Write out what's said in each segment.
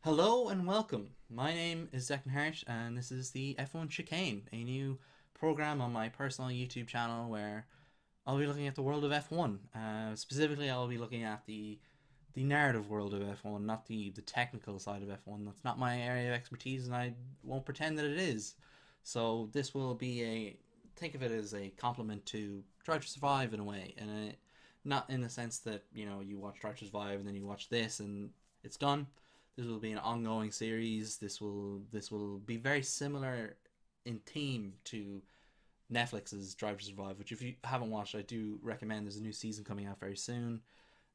Hello and welcome. My name is Declan Hart, and this is the F1 Chicane, a new program on my personal YouTube channel where I'll be looking at the world of F1. Specifically, I'll be looking at the narrative world of F1, not the technical side of F1. That's not my area of expertise, and I won't pretend that it is. So this will be think of it as a compliment to Drive to Survive in a way, and not in the sense that you watch Drive to Survive and then you watch this and it's done. This will be an ongoing series. This will be very similar in theme to Netflix's Drive to Survive, which if you haven't watched, I do recommend. There's a new season coming out very soon.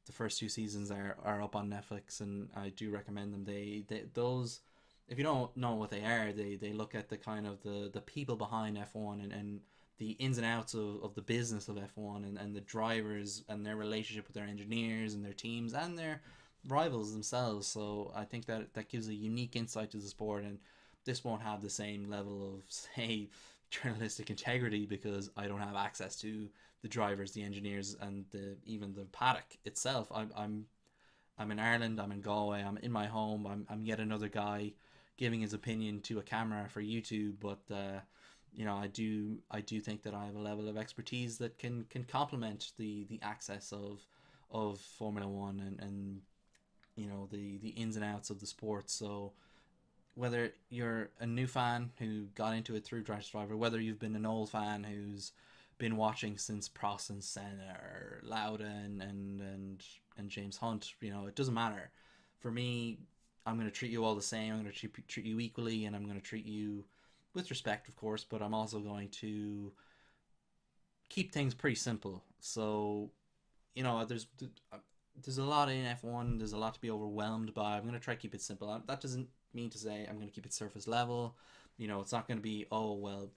The first two seasons are up on Netflix, and I do recommend them. They those if you don't know what they are, they look at the kind of the people behind F1 and the ins and outs of the business of F1 and the drivers and their relationship with their engineers and their teams and their rivals themselves. So I think that gives a unique insight to the sport, and this won't have the same level of, say, journalistic integrity because I don't have access to the drivers, the engineers, and even the paddock itself. I'm in Ireland. I'm in Galway. I'm in my home. I'm yet another guy giving his opinion to a camera for YouTube, but I do think that I have a level of expertise that can complement the access of Formula One and the ins and outs of the sport. So whether you're a new fan who got into it through Drive to Survivor, whether you've been an old fan who's been watching since Prost and Senna or Lauda and James Hunt, it doesn't matter. For me, I'm going to treat you all the same. I'm going to treat you equally, and I'm going to treat you with respect, of course, but I'm also going to keep things pretty simple. So, there's a lot in F1. There's a lot to be overwhelmed by. I'm going to try to keep it simple. That doesn't mean to say I'm going to keep it surface level. It's not going to be, oh, well,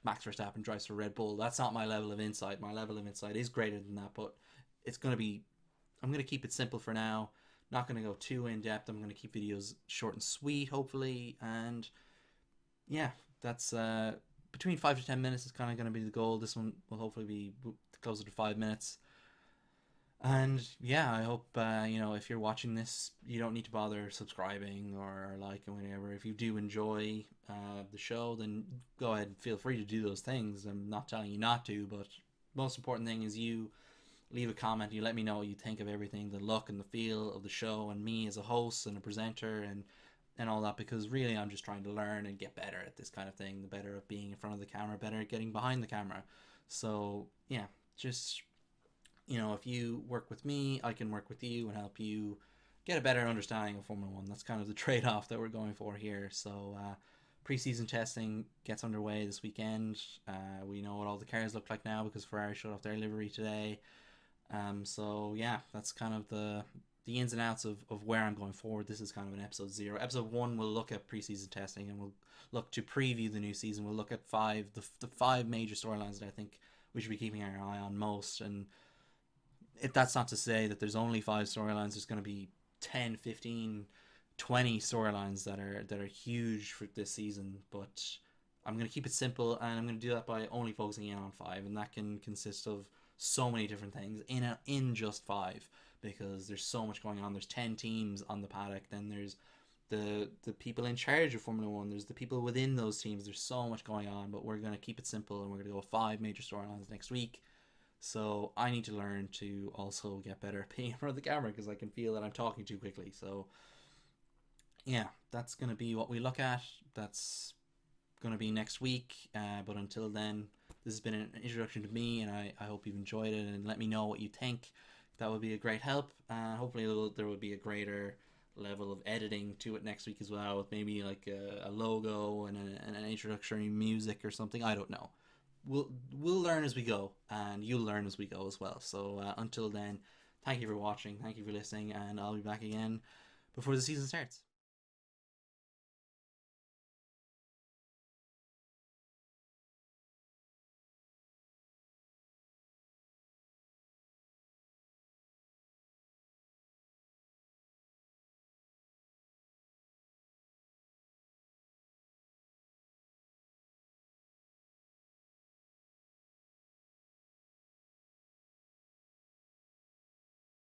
Max Verstappen drives for Red Bull. That's not my level of insight. My level of insight is greater than that, but I'm going to keep it simple for now. Not going to go too in depth. I'm going to keep videos short and sweet, hopefully. And yeah, that's between 5 to 10 minutes is kind of going to be the goal. This one will hopefully be closer to 5 minutes. And yeah, I hope if you're watching this, you don't need to bother subscribing or liking whatever. If you do enjoy the show, then go ahead and feel free to do those things. I'm not telling you not to, but most important thing is you leave a comment. You let me know what you think of everything, the look and the feel of the show, and me as a host and a presenter and all that. Because really, I'm just trying to learn and get better at this kind of thing. The better at being in front of the camera, better at getting behind the camera. So yeah, just if you work with me, I can work with you and help you get a better understanding of Formula One. That's kind of the trade off that we're going for here. So, preseason testing gets underway this weekend. We know what all the cars look like now because Ferrari showed off their livery today. So, yeah, that's kind of the ins and outs of where I'm going forward. This is kind of an episode 0. Episode 1 will look at preseason testing and we'll look to preview the new season. We'll look at the five major storylines that I think we should be keeping our eye on most. And if that's not to say that there's only 5 storylines, there's going to be 10, 15, 20 storylines that are huge for this season. But I'm going to keep it simple, and I'm going to do that by only focusing in on 5, and that can consist of so many different things in just 5, because there's so much going on. There's 10 teams on the paddock, then there's the people in charge of Formula One, there's the people within those teams. There's so much going on, but we're going to keep it simple, and we're going to go 5 major storylines next week. So I need to learn to also get better at being in front of the camera because I can feel that I'm talking too quickly. So yeah, that's going to be what we look at. That's going to be next week. But until then, this has been an introduction to me, and I hope you've enjoyed it, and let me know what you think. That would be a great help. Hopefully there will be a greater level of editing to it next week as well, with maybe like a logo and an introductory music or something. I don't know. We'll learn as we go, and you'll learn as we go as well. So until then, thank you for watching, thank you for listening, and I'll be back again before the season starts.